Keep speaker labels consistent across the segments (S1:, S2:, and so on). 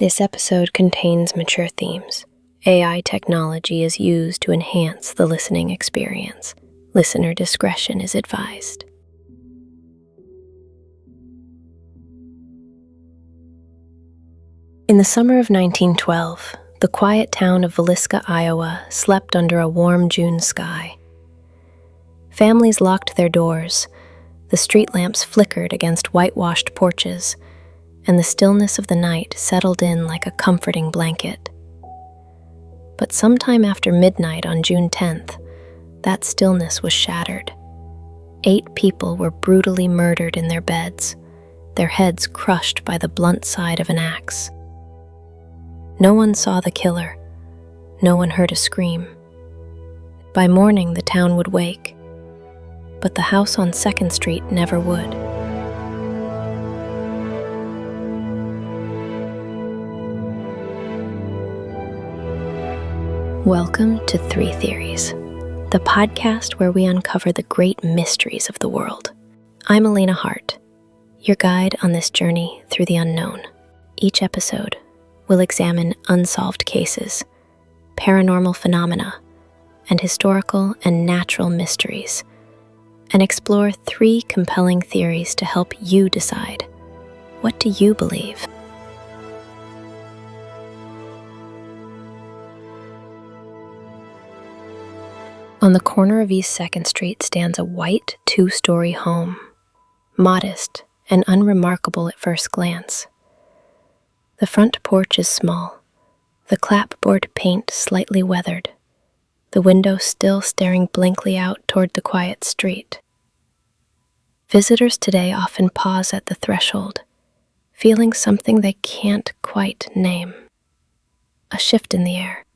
S1: This episode contains mature themes. AI technology is used to enhance the listening experience. Listener discretion is advised. In the summer of 1912, the quiet town of Villisca, Iowa, slept under a warm June sky. Families locked their doors, the street lamps flickered against whitewashed porches, and the stillness of the night settled in like a comforting blanket. But sometime after midnight on June 10th, that stillness was shattered. 8 people were brutally murdered in their beds, their heads crushed by the blunt side of an axe. No one saw the killer. No one heard a scream. By morning, the town would wake, but the house on 2nd Street never would. Welcome to 3 Theories, the podcast where we uncover the great mysteries of the world. I'm Elena Hart, your guide on this journey through the unknown. Each episode will examine unsolved cases, paranormal phenomena, and historical and natural mysteries, and explore 3 compelling theories to help you decide, what do you believe? On the corner of East 2nd Street stands a white 2-story home, modest and unremarkable at first glance. The front porch is small, the clapboard paint slightly weathered, the window still staring blankly out toward the quiet street. Visitors today often pause at the threshold, feeling something they can't quite name. A shift in the air,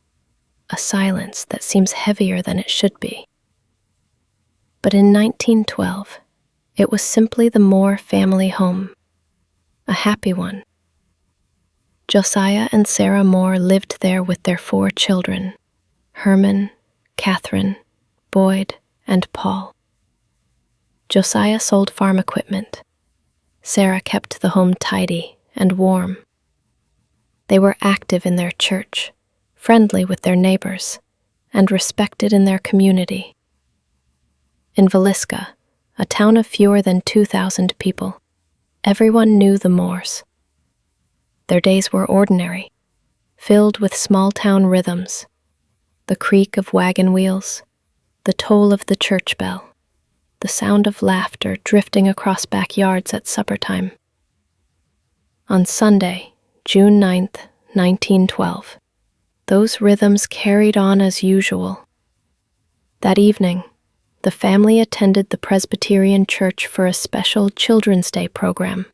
S1: a silence that seems heavier than it should be. But in 1912, it was simply the Moore family home, a happy one. Josiah and Sarah Moore lived there with their 4 children, Herman, Catherine, Boyd, and Paul. Josiah sold farm equipment. Sarah kept the home tidy and warm. They were active in their church, friendly with their neighbors, and respected in their community. In Villisca, a town of fewer than 2,000 people, everyone knew the Moores. Their days were ordinary, filled with small-town rhythms, the creak of wagon wheels, the toll of the church bell, the sound of laughter drifting across backyards at supper time. On Sunday, June 9th, 1912, those rhythms carried on as usual. That evening, the family attended the Presbyterian Church for a special Children's Day program.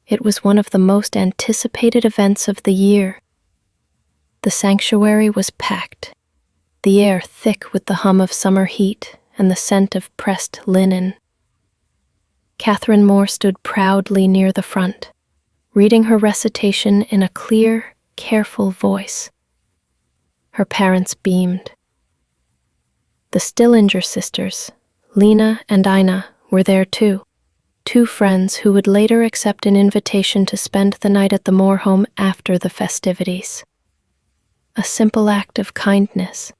S1: It was one of the most anticipated events of the year. The sanctuary was packed, the air thick with the hum of summer heat and the scent of pressed linen. Catherine Moore stood proudly near the front, reading her recitation in a clear, careful voice. Her parents beamed. The Stillinger sisters, Lena and Ina, were there too, 2 friends who would later accept an invitation to spend the night at the Moore home after the festivities. A simple act of kindness.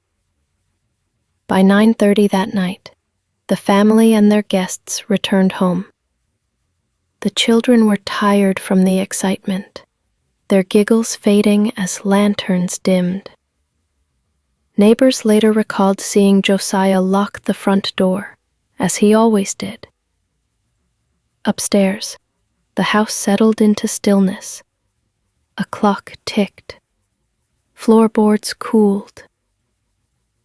S1: By 9:30 that night, the family and their guests returned home. The children were tired from the excitement, their giggles fading as lanterns dimmed. Neighbors later recalled seeing Josiah lock the front door, as he always did. Upstairs, the house settled into stillness. A clock ticked. Floorboards cooled.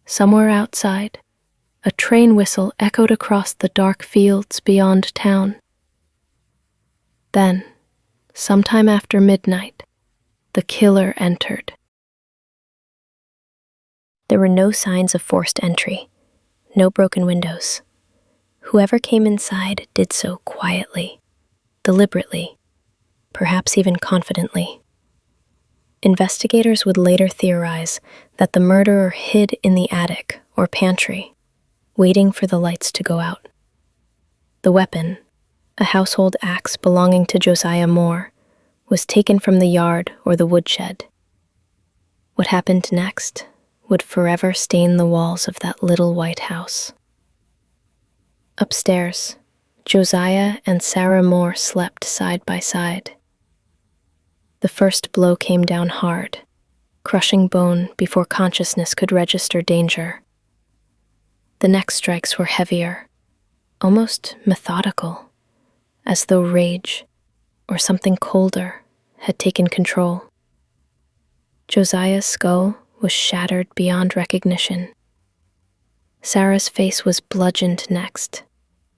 S1: Somewhere outside, a train whistle echoed across the dark fields beyond town. Then, sometime after midnight, the killer entered. There were no signs of forced entry, no broken windows. Whoever came inside did so quietly, deliberately, perhaps even confidently. Investigators would later theorize that the murderer hid in the attic or pantry, waiting for the lights to go out. The weapon, a household axe belonging to Josiah Moore, was taken from the yard or the woodshed. What happened next would forever stain the walls of that little white house. Upstairs, Josiah and Sarah Moore slept side by side. The first blow came down hard, crushing bone before consciousness could register danger. The next strikes were heavier, almost methodical, as though rage, or something colder, had taken control. Josiah's skull was shattered beyond recognition. Sarah's face was bludgeoned next,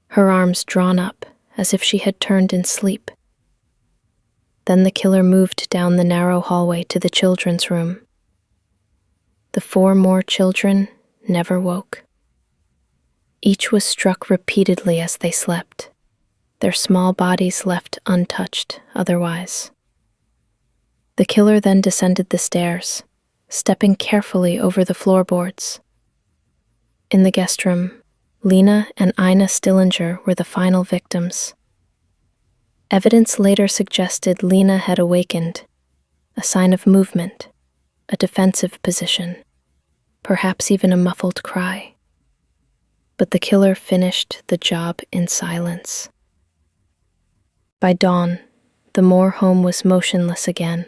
S1: her arms drawn up as if she had turned in sleep. Then the killer moved down the narrow hallway to the children's room. The 4 more children never woke. Each was struck repeatedly as they slept, their small bodies left untouched otherwise. The killer then descended the stairs, stepping carefully over the floorboards. In the guest room, Lena and Ina Stillinger were the final victims. Evidence later suggested Lena had awakened, a sign of movement, a defensive position, perhaps even a muffled cry. But the killer finished the job in silence. By dawn, the Moore home was motionless again.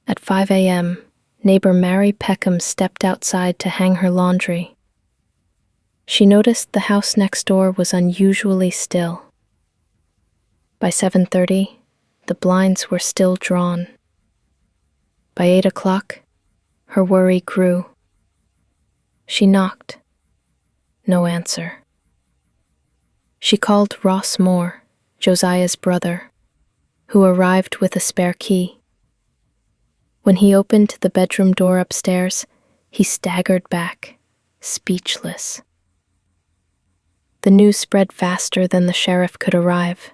S1: At 5 a.m., neighbor Mary Peckham stepped outside to hang her laundry. She noticed the house next door was unusually still. By 7:30, the blinds were still drawn. By 8 o'clock, her worry grew. She knocked. No answer. She called Ross Moore, Josiah's brother, who arrived with a spare key. When he opened the bedroom door upstairs, he staggered back, speechless. The news spread faster than the sheriff could arrive.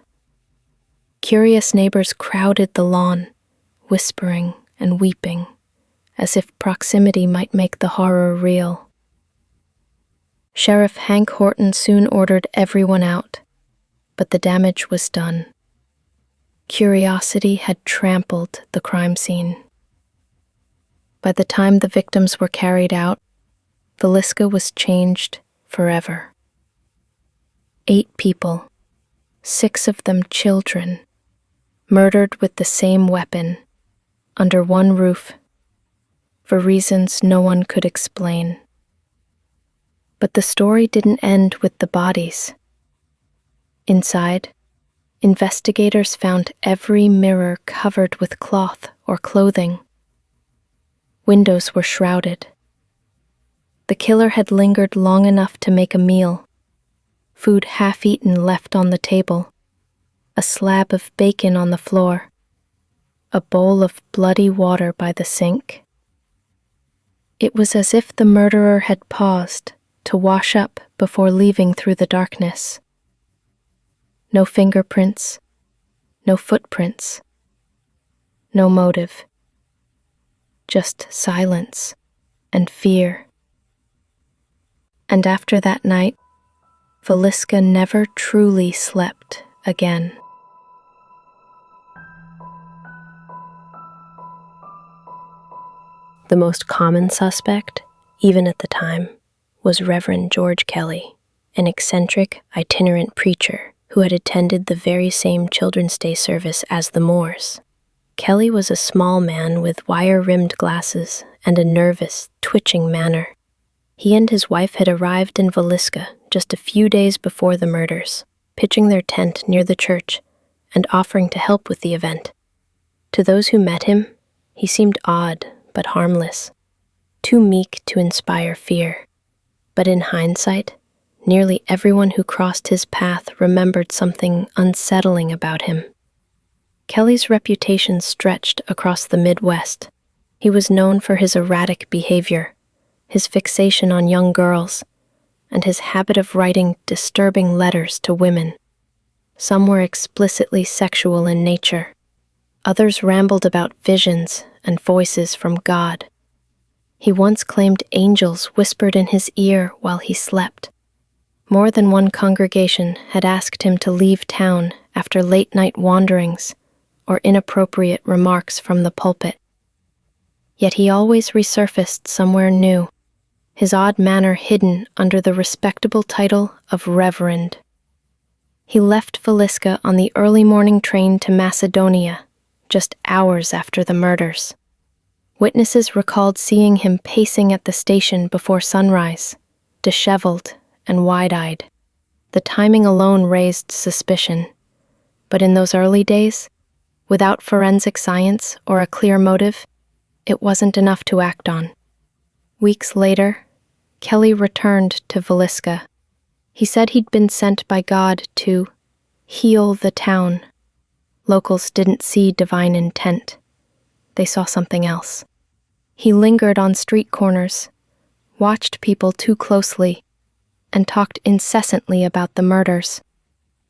S1: Curious neighbors crowded the lawn, whispering and weeping, as if proximity might make the horror real. Sheriff Hank Horton soon ordered everyone out, but the damage was done. Curiosity had trampled the crime scene. By the time the victims were carried out, Villisca was changed forever. 8 people, 6 of them children, murdered with the same weapon, under one roof, for reasons no one could explain. But the story didn't end with the bodies. Inside, investigators found every mirror covered with cloth or clothing. Windows were shrouded. The killer had lingered long enough to make a meal, food half-eaten left on the table, a slab of bacon on the floor, a bowl of bloody water by the sink. It was as if the murderer had paused to wash up before leaving through the darkness. No fingerprints, no footprints, no motive. Just silence and fear. And after that night, Villisca never truly slept again. The most common suspect, even at the time, was Reverend George Kelly, an eccentric, itinerant preacher who had attended the very same Children's Day service as the Moores. Kelly was a small man with wire-rimmed glasses and a nervous, twitching manner. He and his wife had arrived in Villisca just a few days before the murders, pitching their tent near the church and offering to help with the event. To those who met him, he seemed odd but harmless, too meek to inspire fear. But in hindsight, nearly everyone who crossed his path remembered something unsettling about him. Kelly's reputation stretched across the Midwest. He was known for his erratic behavior, his fixation on young girls, and his habit of writing disturbing letters to women. Some were explicitly sexual in nature. Others rambled about visions and voices from God. He once claimed angels whispered in his ear while he slept. More than one congregation had asked him to leave town after late-night wanderings or inappropriate remarks from the pulpit. Yet he always resurfaced somewhere new, his odd manner hidden under the respectable title of Reverend. He left Villisca on the early morning train to Macedonia, just hours after the murders. Witnesses recalled seeing him pacing at the station before sunrise, disheveled and wide-eyed. The timing alone raised suspicion, but in those early days, without forensic science or a clear motive, it wasn't enough to act on. Weeks later, Kelly returned to Villisca. He said he'd been sent by God to heal the town. Locals didn't see divine intent. They saw something else. He lingered on street corners, watched people too closely, and talked incessantly about the murders.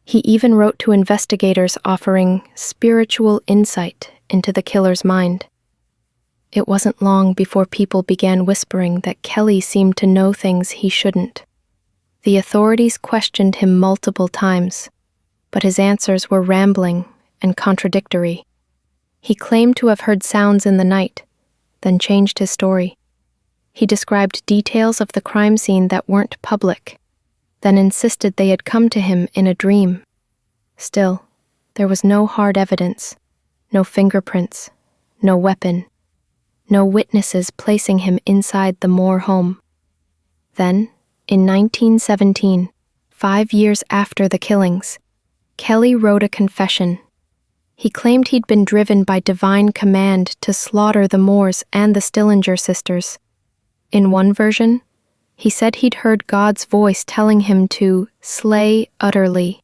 S1: He even wrote to investigators offering spiritual insight into the killer's mind. It wasn't long before people began whispering that Kelly seemed to know things he shouldn't. The authorities questioned him multiple times, but his answers were rambling and contradictory. He claimed to have heard sounds in the night, then changed his story. He described details of the crime scene that weren't public, then insisted they had come to him in a dream. Still, there was no hard evidence, no fingerprints, no weapon, no witnesses placing him inside the Moore home. Then, in 1917, 5 years after the killings, Kelly wrote a confession. He claimed he'd been driven by divine command to slaughter the Moores and the Stillinger sisters. In one version, he said he'd heard God's voice telling him to slay utterly.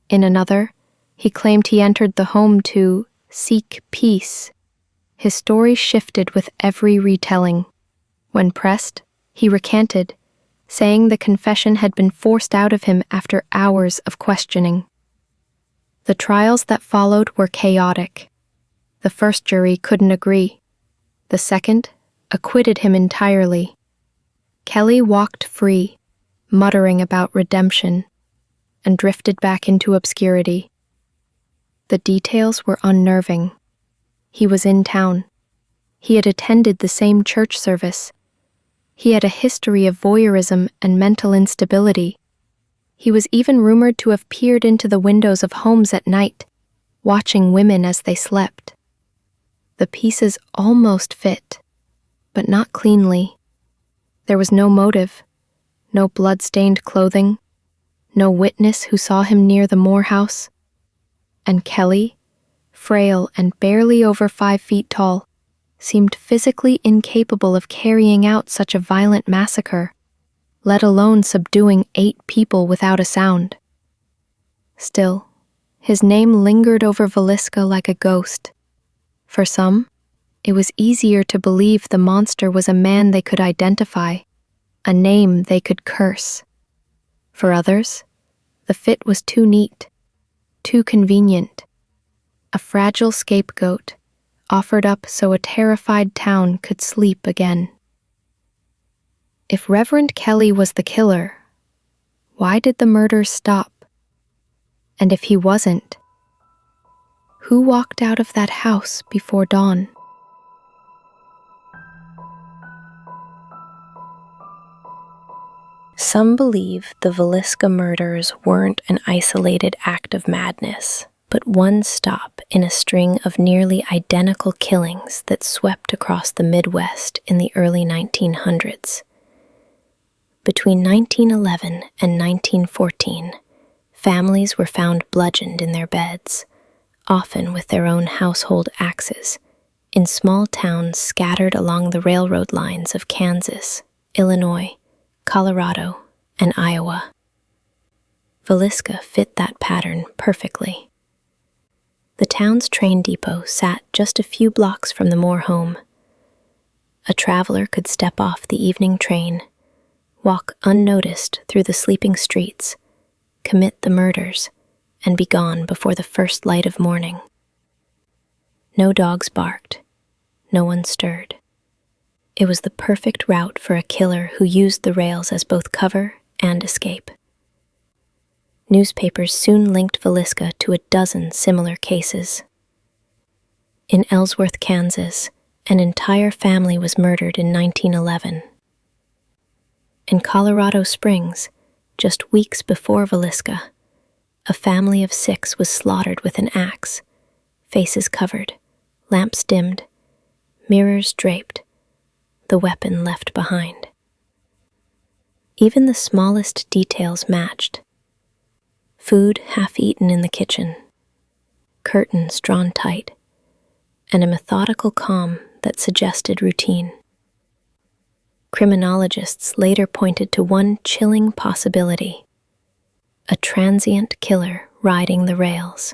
S1: In another, he claimed he entered the home to seek peace. His story shifted with every retelling. When pressed, he recanted, saying the confession had been forced out of him after hours of questioning. The trials that followed were chaotic. The first jury couldn't agree. The second acquitted him entirely. Kelly walked free, muttering about redemption, and drifted back into obscurity. The details were unnerving. He was in town. He had attended the same church service. He had a history of voyeurism and mental instability. He was even rumored to have peered into the windows of homes at night, watching women as they slept. The pieces almost fit, but not cleanly. There was no motive, no blood-stained clothing, no witness who saw him near the Moore house. And Kelly, frail and barely over 5 feet tall, seemed physically incapable of carrying out such a violent massacre, let alone subduing 8 people without a sound. Still, his name lingered over Villisca like a ghost. For some, it was easier to believe the monster was a man they could identify, a name they could curse. For others, the fit was too neat, too convenient, a fragile scapegoat offered up so a terrified town could sleep again. If Reverend Kelly was the killer, why did the murders stop? And if he wasn't, who walked out of that house before dawn? Some believe the Villisca murders weren't an isolated act of madness, but one stop in a string of nearly identical killings that swept across the Midwest in the early 1900s. Between 1911 and 1914, families were found bludgeoned in their beds, often with their own household axes, in small towns scattered along the railroad lines of Kansas, Illinois, Colorado, and Iowa. Villisca fit that pattern perfectly. The town's train depot sat just a few blocks from the Moore home. A traveler could step off the evening train, walk unnoticed through the sleeping streets, commit the murders, and be gone before the first light of morning. No dogs barked, no one stirred. It was the perfect route for a killer who used the rails as both cover and escape. Newspapers soon linked Villisca to a dozen similar cases. In Ellsworth, Kansas, an entire family was murdered in 1911. In Colorado Springs, just weeks before Villisca, a family of 6 was slaughtered with an axe, faces covered, lamps dimmed, mirrors draped, the weapon left behind. Even the smallest details matched. Food half-eaten in the kitchen, curtains drawn tight, and a methodical calm that suggested routine. Criminologists later pointed to one chilling possibility: a transient killer riding the rails.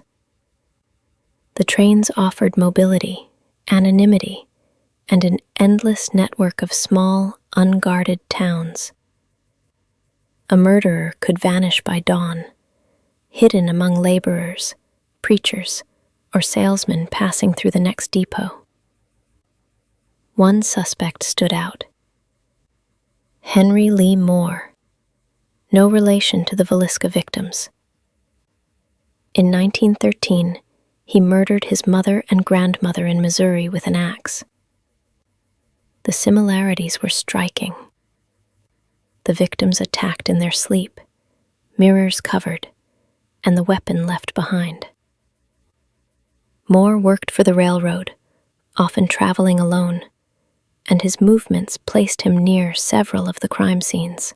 S1: The trains offered mobility, anonymity, and an endless network of small, unguarded towns. A murderer could vanish by dawn, hidden among laborers, preachers, or salesmen passing through the next depot. One suspect stood out: Henry Lee Moore, no relation to the Villisca victims. In 1913, he murdered his mother and grandmother in Missouri with an axe. The similarities were striking. The victims attacked in their sleep, mirrors covered, and the weapon left behind. Moore worked for the railroad, often traveling alone, and his movements placed him near several of the crime scenes.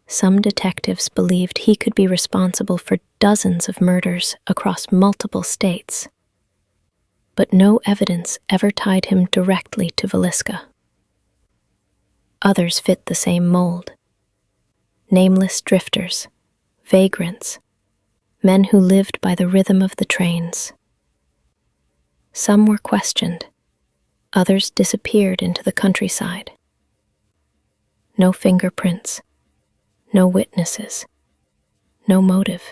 S1: Some detectives believed he could be responsible for dozens of murders across multiple states, but no evidence ever tied him directly to Villisca. Others fit the same mold: nameless drifters, vagrants, men who lived by the rhythm of the trains. Some were questioned, others disappeared into the countryside. No fingerprints, no witnesses, no motive.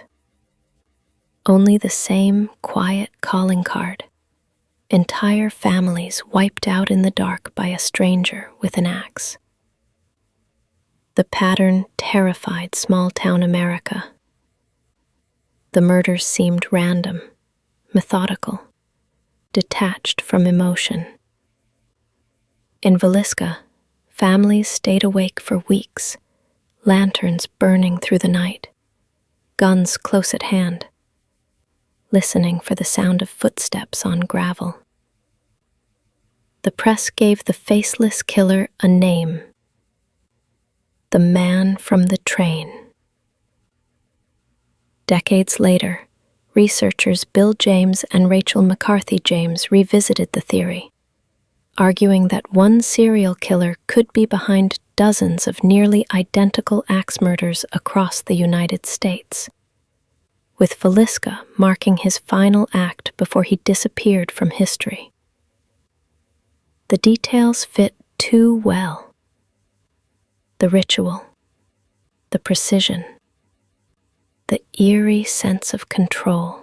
S1: Only the same quiet calling card: entire families wiped out in the dark by a stranger with an axe. The pattern terrified small-town America. The murders seemed random, methodical, detached from emotion. In Villisca, families stayed awake for weeks, lanterns burning through the night, guns close at hand, listening for the sound of footsteps on gravel. The press gave the faceless killer a name: the man from the train. Decades later, researchers Bill James and Rachel McCarthy James revisited the theory, arguing that one serial killer could be behind dozens of nearly identical axe murders across the United States, with Villisca marking his final act before he disappeared from history. The details fit too well: the ritual, the precision, the eerie sense of control.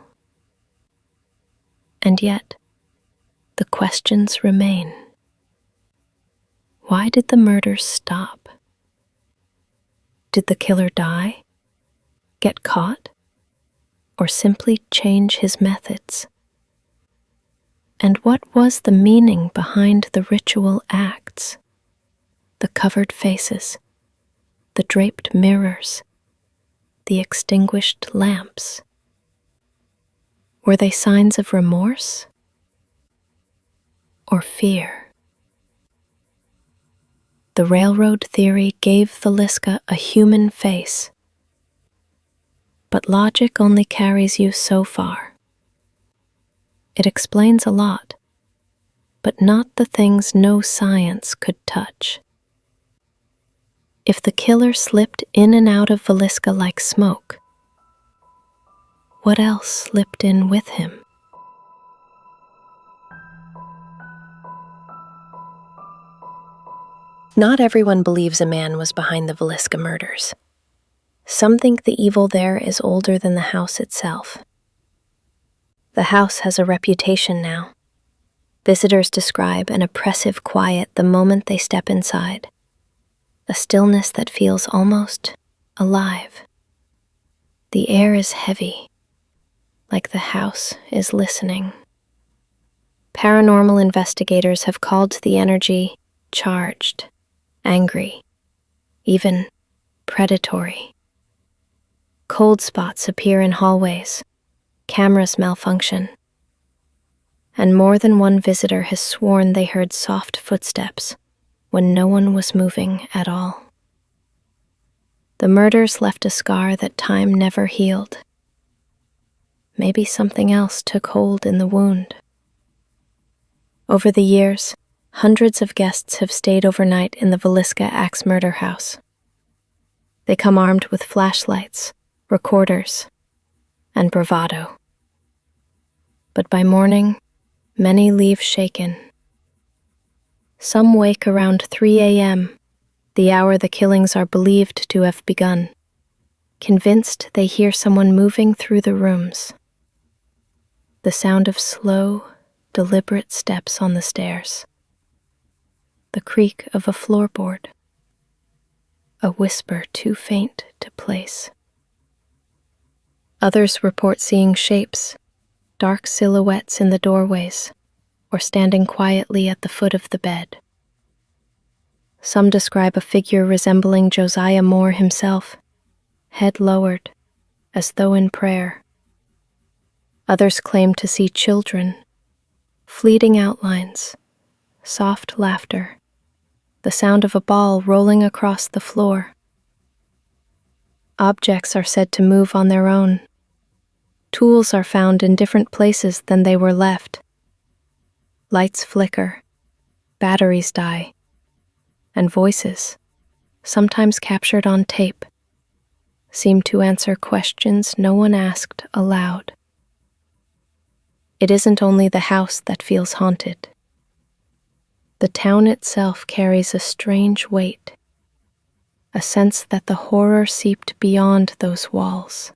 S1: And yet, the questions remain. Why did the murder stop? Did the killer die, get caught, or simply change his methods? And what was the meaning behind the ritual acts? The covered faces, the draped mirrors, the extinguished lamps. Were they signs of remorse or fear? The railroad theory gave Villisca a human face, but logic only carries you so far. It explains a lot, but not the things no science could touch. If the killer slipped in and out of Villisca like smoke, what else slipped in with him? Not everyone believes a man was behind the Villisca murders. Some think the evil there is older than the house itself. The house has a reputation now. Visitors describe an oppressive quiet the moment they step inside, a stillness that feels almost alive. The air is heavy, like the house is listening. Paranormal investigators have called the energy charged, angry, even predatory. Cold spots appear in hallways, cameras malfunction, and more than one visitor has sworn they heard soft footsteps when no one was moving at all. The murders left a scar that time never healed. Maybe something else took hold in the wound. Over the years, hundreds of guests have stayed overnight in the Villisca Axe Murder house. They come armed with flashlights, recorders, and bravado. But by morning, many leave shaken. Some wake around 3 a.m., the hour the killings are believed to have begun, convinced they hear someone moving through the rooms. The sound of slow, deliberate steps on the stairs. The creak of a floorboard. A whisper too faint to place. Others report seeing shapes, dark silhouettes in the doorways, or standing quietly at the foot of the bed. Some describe a figure resembling Josiah Moore himself, head lowered, as though in prayer. Others claim to see children, fleeting outlines, soft laughter, the sound of a ball rolling across the floor. Objects are said to move on their own. Tools are found in different places than they were left. Lights flicker, batteries die, and voices, sometimes captured on tape, seem to answer questions no one asked aloud. It isn't only the house that feels haunted. The town itself carries a strange weight, a sense that the horror seeped beyond those walls.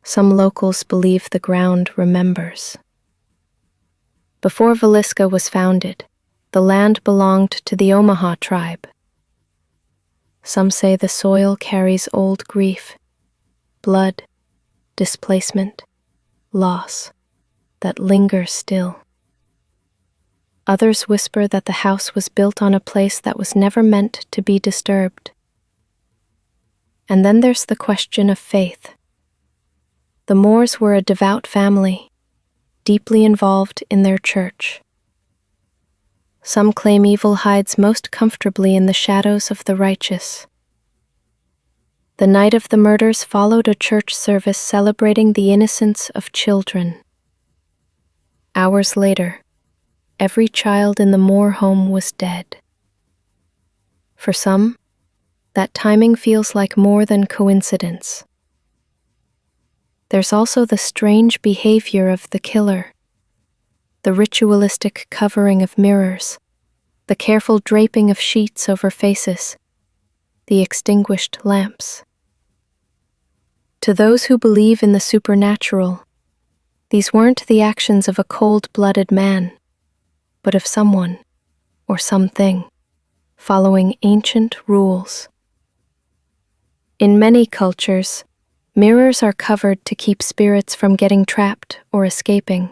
S1: Some locals believe the ground remembers. Before Villisca was founded, the land belonged to the Omaha tribe. Some say the soil carries old grief, blood, displacement, loss that lingers still. Others whisper that the house was built on a place that was never meant to be disturbed. And then there's the question of faith. The Moores were a devout family, deeply involved in their church. Some claim evil hides most comfortably in the shadows of the righteous. The night of the murders followed a church service celebrating the innocence of children. Hours later, every child in the Moore home was dead. For some, that timing feels like more than coincidence. There's also the strange behavior of the killer, the ritualistic covering of mirrors, the careful draping of sheets over faces, the extinguished lamps. To those who believe in the supernatural, these weren't the actions of a cold-blooded man, but of someone, or something, following ancient rules. In many cultures, mirrors are covered to keep spirits from getting trapped or escaping.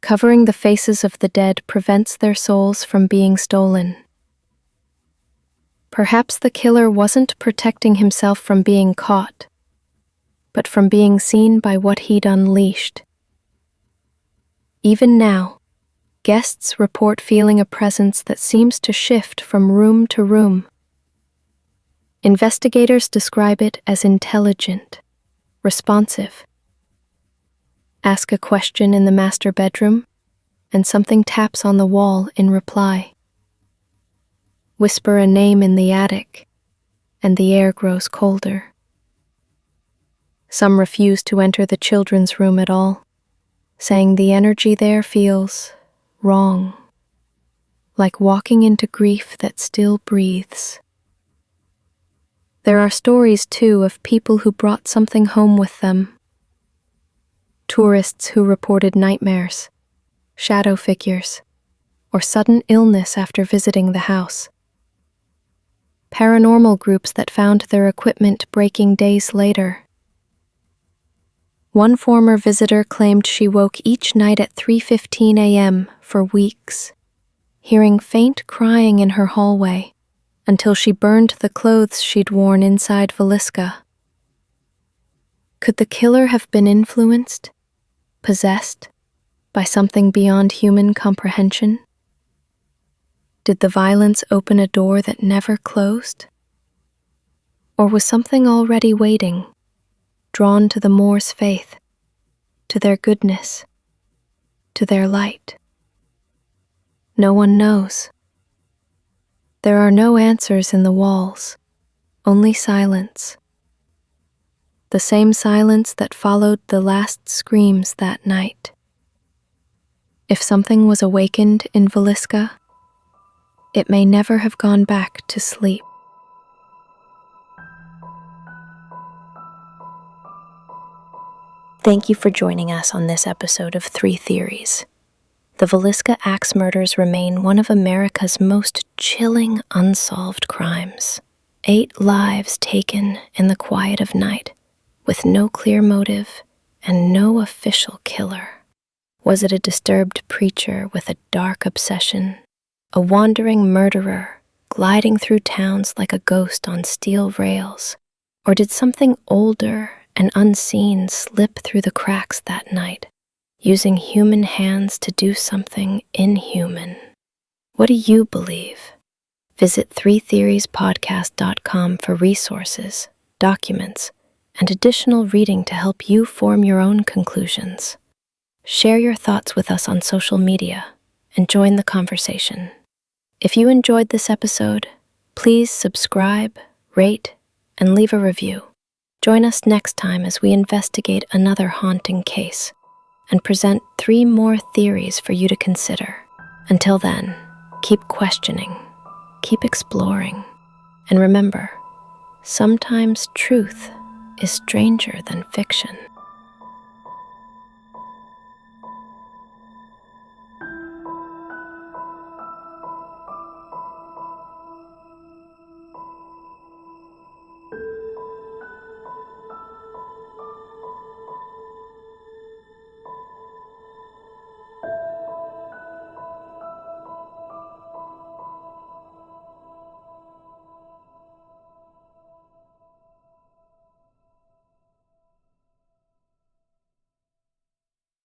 S1: Covering the faces of the dead prevents their souls from being stolen. Perhaps the killer wasn't protecting himself from being caught, but from being seen by what he'd unleashed. Even now, guests report feeling a presence that seems to shift from room to room. Investigators describe it as intelligent, responsive. Ask a question in the master bedroom, and something taps on the wall in reply. Whisper a name in the attic, and the air grows colder. Some refuse to enter the children's room at all, saying the energy there feels wrong, like walking into grief that still breathes. There are stories, too, of people who brought something home with them. Tourists who reported nightmares, shadow figures, or sudden illness after visiting the house. Paranormal groups that found their equipment breaking days later. One former visitor claimed she woke each night at 3:15 a.m. for weeks, hearing faint crying in her hallway until she burned the clothes she'd worn inside Villisca. Could the killer have been influenced, possessed, by something beyond human comprehension? Did the violence open a door that never closed? Or was something already waiting, drawn to the Moors' faith, to their goodness, to their light? No one knows. There are no answers in the walls, only silence. The same silence that followed the last screams that night. If something was awakened in Villisca, it may never have gone back to sleep. Thank you for joining us on this episode of 3 Theories. The Villisca Axe Murders remain one of America's most chilling unsolved crimes. 8 lives taken in the quiet of night, with no clear motive and no official killer. Was it a disturbed preacher with a dark obsession? A wandering murderer gliding through towns like a ghost on steel rails? Or did something older and unseen slip through the cracks that night, using human hands to do something inhuman? What do you believe? Visit 3theoriespodcast.com for resources, documents, and additional reading to help you form your own conclusions. Share your thoughts with us on social media and join the conversation. If you enjoyed this episode, please subscribe, rate, and leave a review. Join us next time as we investigate another haunting case and present 3 more theories for you to consider. Until then, keep questioning, keep exploring, and remember, sometimes truth is stranger than fiction.